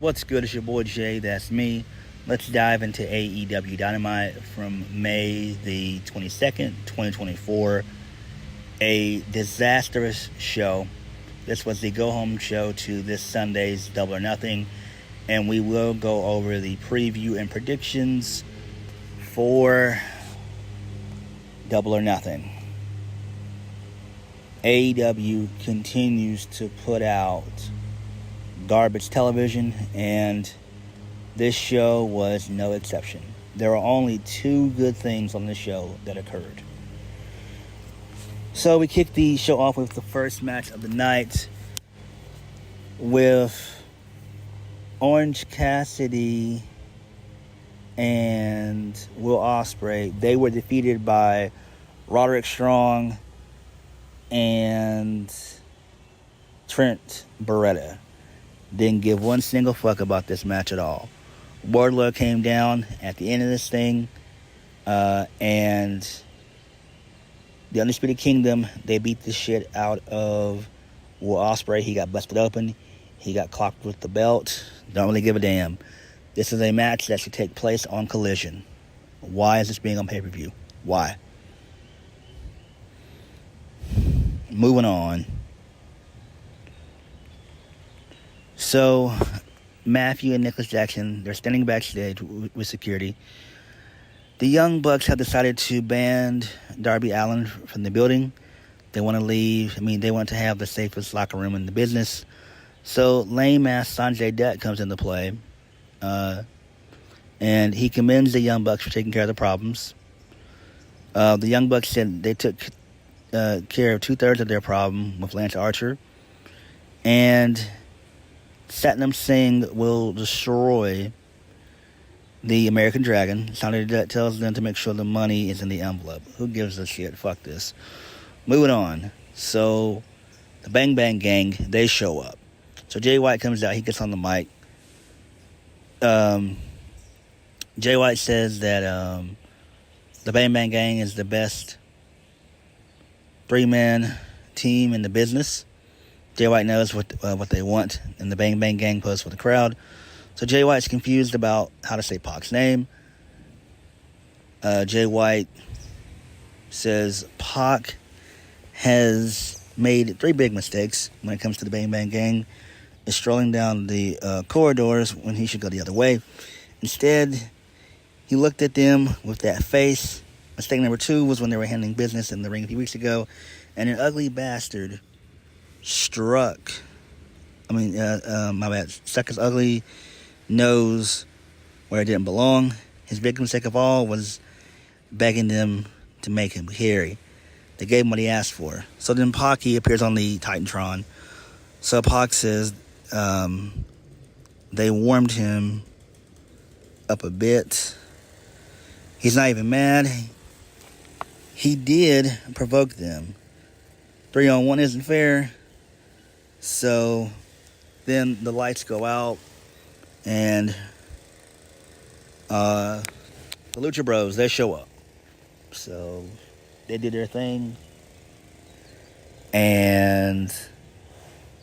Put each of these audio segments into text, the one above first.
What's good? It's your boy Jay, that's me. Let's dive into AEW Dynamite from May the 22nd, 2024. A disastrous show. This was the go-home show to this Sunday's Double or Nothing, and we will go over the preview and predictions for Double or Nothing. AEW continues to put out garbage television, and this show was no exception. There are only two good things on this show that occurred. So we kicked the show off with the first match of the night with Orange Cassidy and Will Ospreay. They were defeated by Roderick Strong and Trent Beretta. Didn't give one single fuck about this match at all. Wardlow came down at the end of this thing, and the Undisputed Kingdom, they beat the shit out of Will Ospreay. He got busted open. He got clocked with the belt. Don't really give a damn. This is a match that should take place on Collision. Why is this being on pay-per-view? Why? Moving on. So, Matthew and Nicholas Jackson, they're standing backstage with security. The Young Bucks have decided to ban Darby Allin from the building. They want to leave. They want to have the safest locker room in the business. So, lame-ass Sanjay Dutt comes into play. And he commends the Young Bucks for taking care of the problems. The Young Bucks said they took care of 2/3 of their problem with Lance Archer. And Satnam Singh will destroy the American Dragon. Sanjay Dutt tells them to make sure the money is in the envelope. Who gives a shit? Fuck this. Moving on. So, the Bang Bang Gang, they show up. So, Jay White comes out. He gets on the mic. Jay White says that the Bang Bang Gang is the best three-man team in the business. Jay White knows what they want, and the Bang Bang Gang poses for the crowd. So Jay White's confused about how to say Pac's name. Jay White says Pac has made 3 big mistakes when it comes to the Bang Bang Gang. Is strolling down the corridors when he should go the other way. Instead, he looked at them with that face. Mistake number 2 was when they were handling business in the ring a few weeks ago, and an ugly bastard stuck his ugly nose where it didn't belong. His big mistake of all was begging them to make him carry. They gave him what he asked for. So then Pac, he appears on the Titantron. So Pac says they warmed him up a bit. He's not even mad. He did provoke them. 3-on-1 isn't fair. So then the lights go out, and the Lucha Bros, they show up. So they did their thing, and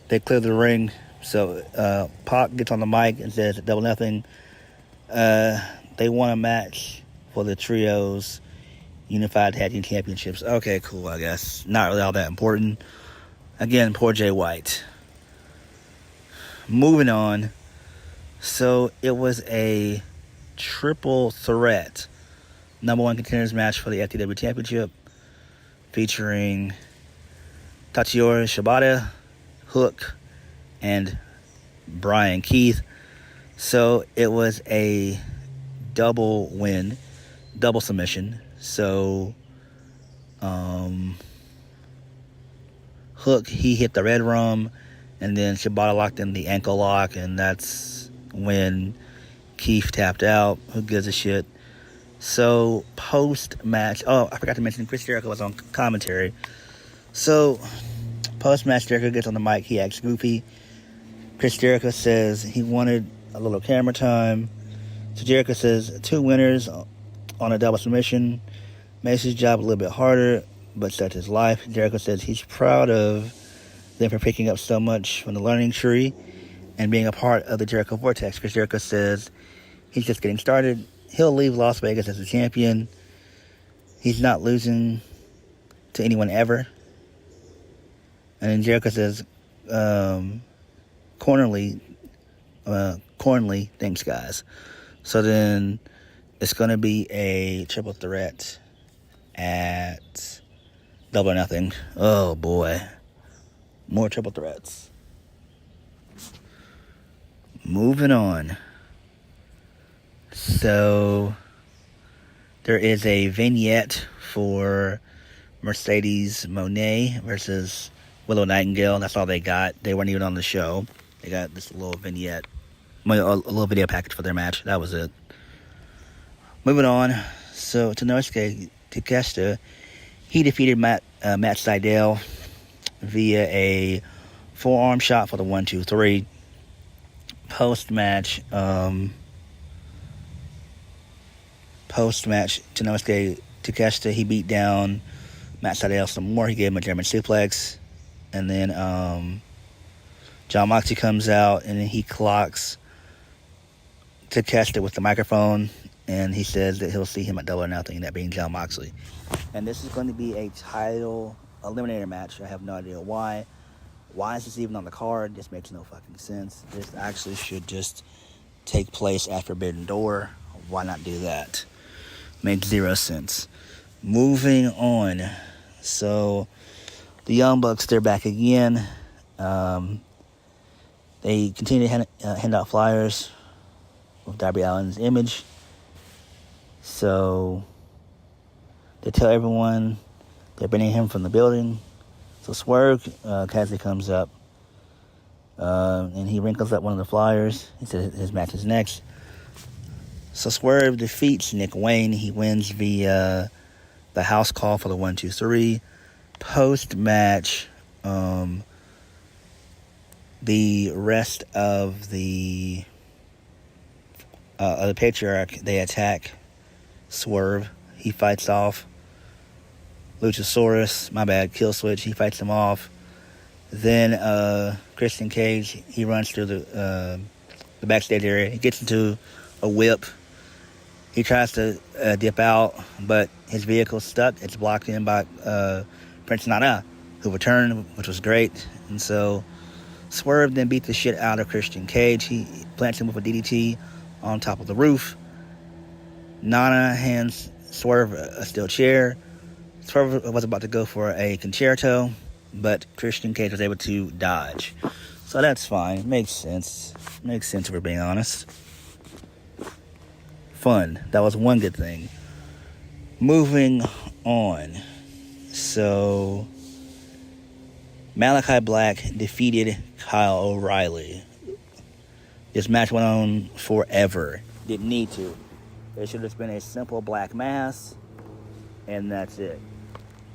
they clear the ring. So Pac gets on the mic and says Double Nothing. They want a match for the Trios Unified Tag Team Championships. Okay, cool, I guess. Not really all that important. Again, poor Jay White. Moving on. So it was a triple threat number 1 contenders match for the FTW Championship, featuring Tatsuyori Shibata, Hook, and Brian Keith. So it was a double win, double submission. So Hook, he hit the red rum, and then Shibata locked in the ankle lock, and that's when Keith tapped out. Who gives a shit? So post-match, I forgot to mention Chris Jericho was on commentary. So post-match, Jericho gets on the mic. He acts goofy. Chris Jericho says he wanted a little camera time. So Jericho says 2 winners on a double submission makes his job a little bit harder, but saved his life. Jericho says he's proud of them for picking up so much from the learning tree, and being a part of the Jericho Vortex. Chris Jericho says he's just getting started. He'll leave Las Vegas as a champion. He's not losing to anyone ever. And then Jericho says, cornerly, thanks, guys. So then it's going to be a triple threat at Double or Nothing. Oh, boy. More triple threats. Moving on. So there is a vignette for Mercedes Moné versus Willow Nightingale. That's all they got. They weren't even on the show. They got this little vignette, a little video package for their match. That was it. Moving on. So Tanosuke Takeshita, he defeated Matt Sydal via a forearm shot for the 1-2-3. Post-match, Tanosuke Takeshita, he beat down Matt Sydal some more. He gave him a German suplex. And then Jon Moxley comes out, and then he clocks Takeshita with the microphone, and he says that he'll see him at Double or Nothing, that being Jon Moxley. And this is going to be a title eliminator match. I have no idea why. Why is this even on the card? This makes no fucking sense. This actually should just take place at Forbidden Door. Why not do that? Makes zero sense. Moving on. So the Young Bucks, they're back again. They continue to hand out flyers with Darby Allin's image. So they tell everyone they're banning him from the building. So Swerve casually comes up, and he wrinkles up one of the flyers. He says his match is next. So Swerve defeats Nick Wayne. He wins via the house call for the 1-2-3. Post-match, the rest of the Patriarch, they attack Swerve. He fights off Luchasaurus, Killswitch, he fights him off. Then Christian Cage, he runs through the backstage area. He gets into a whip. He tries to dip out, but his vehicle's stuck. It's blocked in by Prince Nana, who returned, which was great. And so Swerve then beat the shit out of Christian Cage. He plants him with a DDT on top of the roof. Nana hands Swerve a steel chair. Swerve was about to go for a concerto, but Christian Cage was able to dodge. So that's fine. Makes sense. Makes sense if we're being honest. Fun. That was one good thing. Moving on. So Malakai Black defeated Kyle O'Reilly. This match went on forever. Didn't need to. There should have just been a simple black mass, and that's it.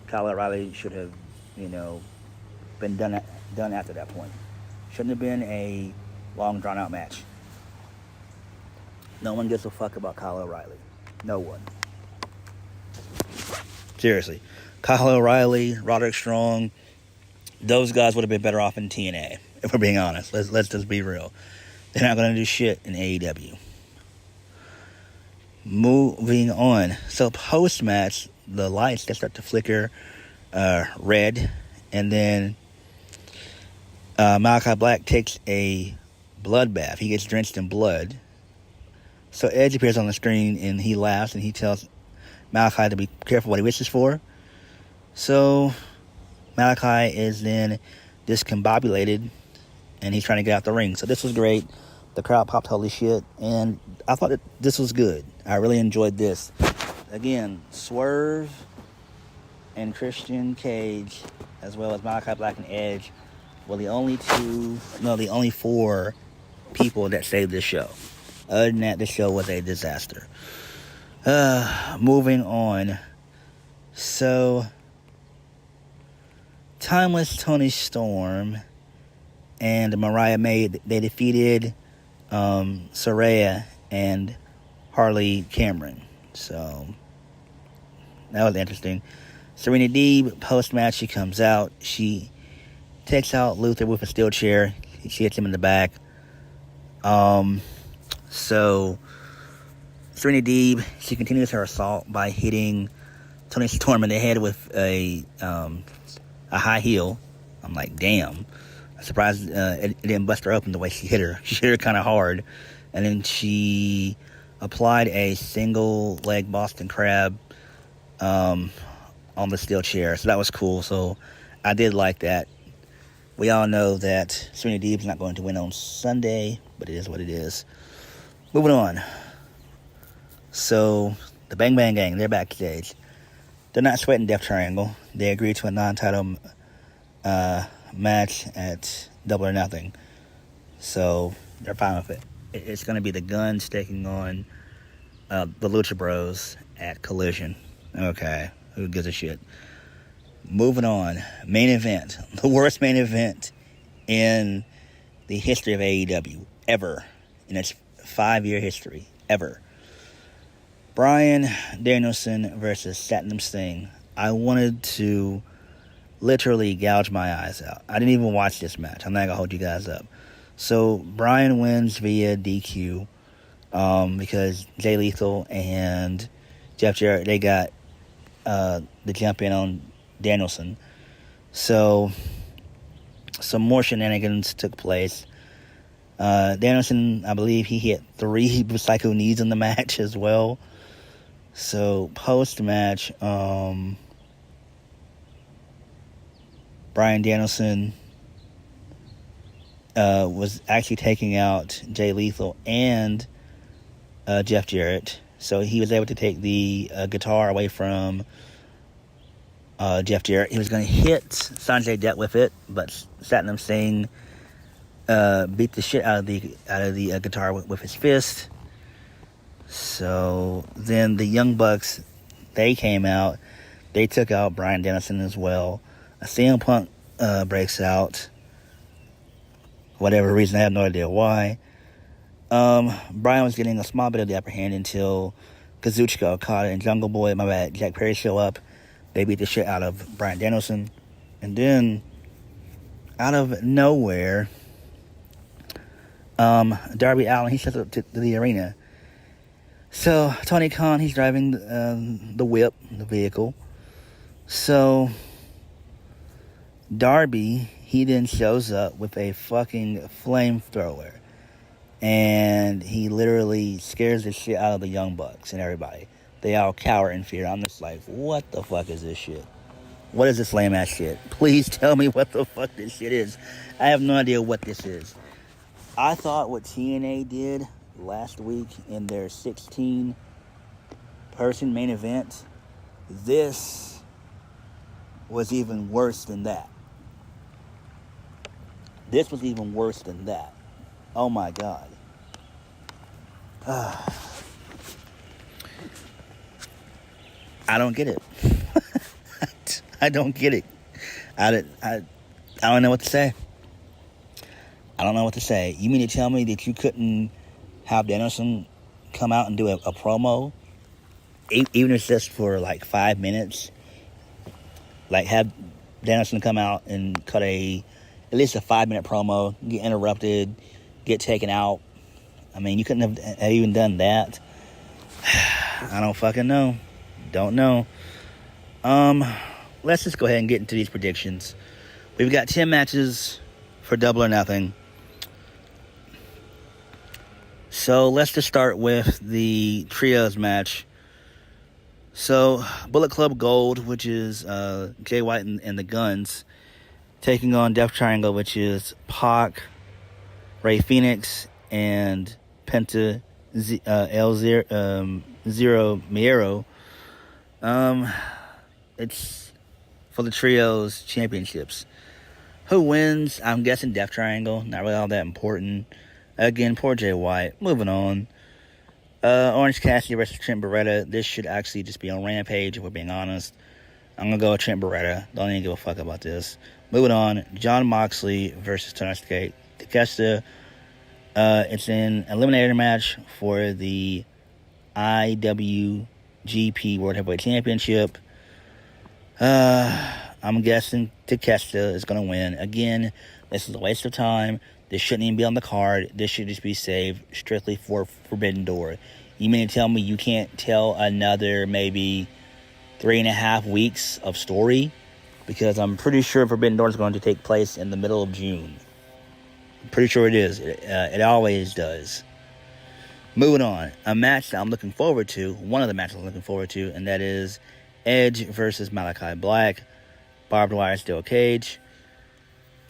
Kyle O'Reilly should have, been done after that point. Shouldn't have been a long, drawn-out match. No one gives a fuck about Kyle O'Reilly. No one. Seriously. Kyle O'Reilly, Roderick Strong, those guys would have been better off in TNA, if we're being honest. Let's just be real. They're not going to do shit in AEW. Moving on. So post-match, the lights, they start to flicker red. And then Malakai Black takes a bloodbath. He gets drenched in blood. So Edge appears on the screen, and he laughs, and he tells Malakai to be careful what he wishes for. So Malakai is then discombobulated, and he's trying to get out the ring. So this was great. The crowd popped holy shit, and I thought that this was good. I really enjoyed this. Again, Swerve and Christian Cage, as well as Malakai Black and Edge, were the only four people that saved this show. Other than that, this show was a disaster. Moving on. So, Timeless Tony Storm and Mariah May, they defeated Saraya and Harley Cameron. So, that was interesting. Serena Deeb, post-match, she comes out. She takes out Luther with a steel chair. She hits him in the back. So Serena Deeb, she continues her assault by hitting Toni Storm in the head with a high heel. I'm like, damn. I'm surprised it didn't bust her open the way she hit her. She hit her kind of hard. And then she applied a single leg Boston Crab on the steel chair. So that was cool. So I did like that. We all know that Serena Deeb's not going to win on Sunday, but it is what it is. Moving on. So the Bang Bang Gang, they're backstage. They're not sweating Death Triangle. They agreed to a non-title match at Double or Nothing. So they're fine with it. It's going to be the Guns taking on the Lucha Bros at Collision. Okay, who gives a shit? Moving on. Main event. The worst main event in the history of AEW. Ever. In its 5-year history. Ever. Bryan Danielson versus Satnam Singh. I wanted to literally gouge my eyes out. I didn't even watch this match. I'm not going to hold you guys up. So, Bryan wins via DQ because Jay Lethal and Jeff Jarrett, they got the jump in on Danielson. So, some more shenanigans took place. Danielson, I believe he hit 3 psycho knees in the match as well. So, post-match, Bryan Danielson was actually taking out Jay Lethal and Jeff Jarrett. So he was able to take the guitar away from Jeff Jarrett. He was going to hit Sanjay Dutt with it, but Satnam Singh beat the shit out of the guitar with his fist. So then the Young Bucks, they came out. They took out Bryan Danielson as well. A CM Punk breaks out. Whatever reason, I have no idea why. Bryan was getting a small bit of the upper hand until Kazuchika Okada and Jungle Boy, Jack Perry show up. They beat the shit out of Bryan Danielson. And then, out of nowhere, Darby Allin, he shows up to the arena. So, Tony Khan, he's driving the whip, the vehicle. So, Darby, he then shows up with a fucking flamethrower. And he literally scares the shit out of the Young Bucks and everybody. They all cower in fear. I'm just like, what the fuck is this shit? What is this lame ass shit? Please tell me what the fuck this shit is. I have no idea what this is. I thought what TNA did last week in their 16-person main event, this was even worse than that. This was even worse than that. Oh my God. I don't get it. I don't get it. I don't know what to say. I don't know what to say. You mean to tell me that you couldn't have Danielson come out and do a promo, even if it's just for like 5 minutes? Like, have Danielson come out and cut at least a 5-minute promo, get interrupted, get taken out. I mean, you couldn't have even done that. I don't fucking know. Don't know. Let's just go ahead and get into these predictions. We've got 10 matches for Double or Nothing. So let's just start with the trios match. So Bullet Club Gold, which is Jay White and the Guns, taking on Death Triangle, which is Pac, Rey Fenix, and Penta Zero Miedo. It's for the trios championships. Who wins? I'm guessing Death Triangle. Not really all that important. Again, poor Jay White. Moving on. Orange Cassidy versus Trent Beretta. This should actually just be on Rampage, if we're being honest. I'm going to go with Trent Beretta. Don't even give a fuck about this. Moving on. Jon Moxley versus Tanahashi Takeshita. It's an eliminator match for the IWGP World Heavyweight Championship. I'm guessing Takeshita is going to win. Again, this is a waste of time. This shouldn't even be on the card. This should just be saved strictly for Forbidden Door. You mean to tell me you can't tell another maybe 3.5 weeks of story? Because I'm pretty sure Forbidden Door is going to take place in the middle of June. I'm pretty sure it is. It always does. Moving on. A match that I'm looking forward to. One of the matches I'm looking forward to. And that is Edge versus Malakai Black. Barbed wire steel cage.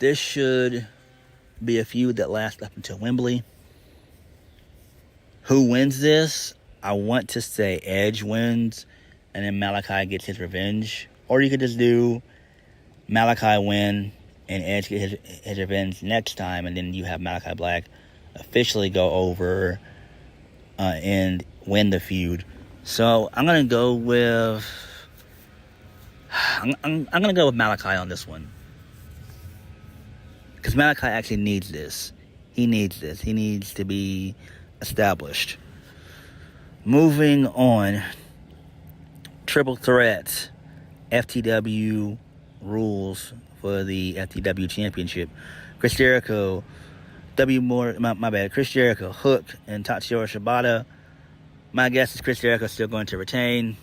This should be a feud that lasts up until Wembley. Who wins this? I want to say Edge wins. And then Malakai gets his revenge. Or you could just do Malakai win and Edge get his revenge next time, and then you have Malakai Black officially go over and win the feud. So I'm gonna go with I'm gonna go with Malakai on this one, because Malakai actually needs this. He needs this. He needs to be established. Moving on. Triple threat. FTW rules for the FTW Championship. Chris Jericho, Chris Jericho, Hook, and Tatsuya Shibata. My guess is Chris Jericho is still going to retain.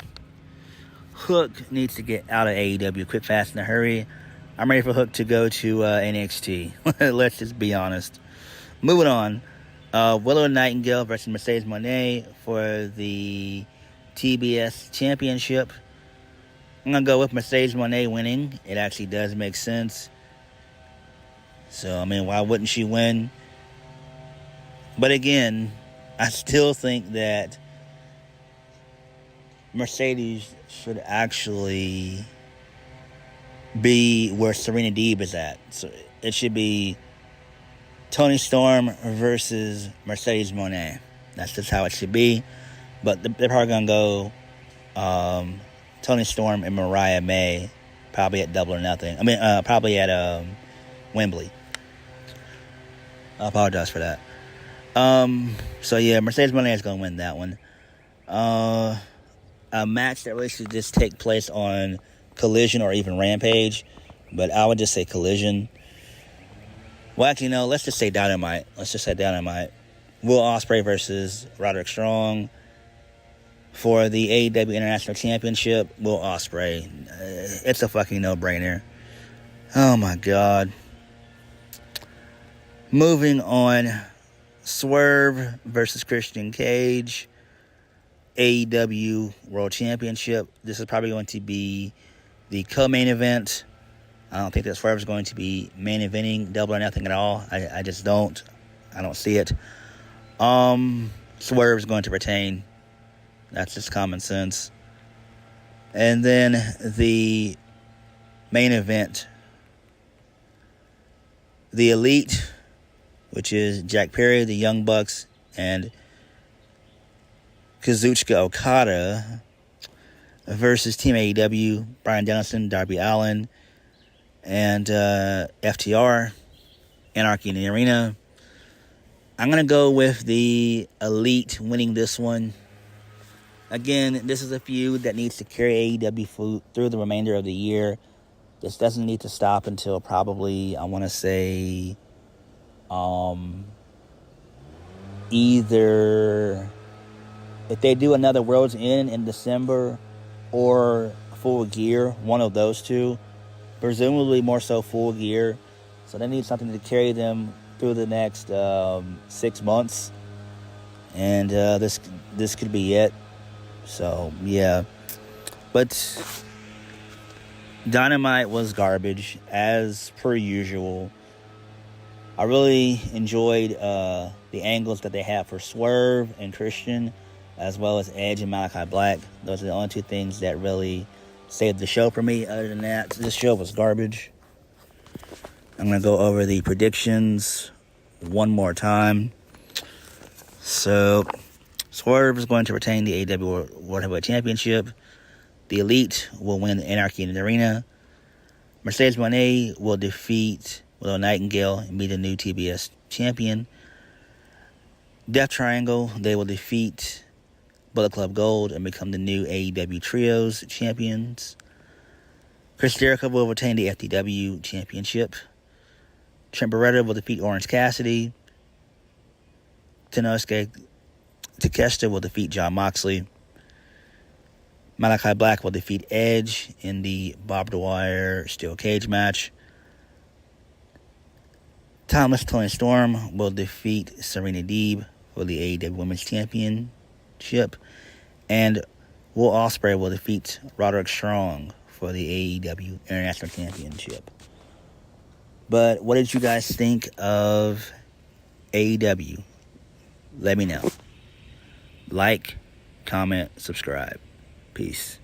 Hook needs to get out of AEW quick, fast, in a hurry. I'm ready for Hook to go to NXT. Let's just be honest. Moving on. Willow Nightingale versus Mercedes Moné for the TBS Championship. I'm going to go with Mercedes Moné winning. It actually does make sense. So, I mean, why wouldn't she win? But again, I still think that Mercedes should actually be where Serena Deeb is at. So it should be Toni Storm versus Mercedes Moné. That's just how it should be. But they're probably going to go Toni Storm and Mariah May, probably at Double or Nothing. I mean, probably at Wembley. I apologize for that. So yeah, Mercedes Moné is going to win that one. A match that really should just take place on Collision or even Rampage, but I would just say Collision. Well, actually, no, let's just say Dynamite. Will Ospreay versus Roderick Strong for the AEW International Championship. Will Ospreay. It's a fucking no-brainer. Oh my god. Moving on. Swerve versus Christian Cage. AEW World Championship. This is probably going to be the co-main event. I don't think that Swerve is going to be main eventing Double or Nothing at all. I just don't. I don't see it. Swerve is going to retain. That's just common sense. And then the main event. The Elite, which is Jack Perry, the Young Bucks, and Kazuchika Okada versus Team AEW, Bryan Danielson, Darby Allin, and FTR, Anarchy in the Arena. I'm going to go with the Elite winning this one. Again, this is a feud that needs to carry AEW through the remainder of the year. This doesn't need to stop until probably, I want to say, either if they do another World's End in December or Full Gear, one of those two. Presumably more so Full Gear. So they need something to carry them through the next 6 months. And this could be it. So, yeah. But Dynamite was garbage, as per usual. I really enjoyed the angles that they had for Swerve and Christian, as well as Edge and Malakai Black. Those are the only two things that really saved the show for me. Other than that, this show was garbage. I'm going to go over the predictions one more time. So, Swerve is going to retain the AEW World Heavyweight Championship. The Elite will win the Anarchy in the Arena. Mercedes Moné will defeat Willow Nightingale and be the new TBS champion. Death Triangle, they will defeat Bullet Club Gold and become the new AEW Trios champions. Chris Jericho will retain the FTW championship. Trent Beretta will defeat Orange Cassidy. Tenosuke Takeshita will defeat Jon Moxley. Malakai Black will defeat Edge in the barbed wire steel cage match. Thomas Toni Storm will defeat Serena Deeb for the AEW Women's Championship. And Will Ospreay will defeat Roderick Strong for the AEW International Championship. But what did you guys think of AEW? Let me know. Like, comment, subscribe. Peace.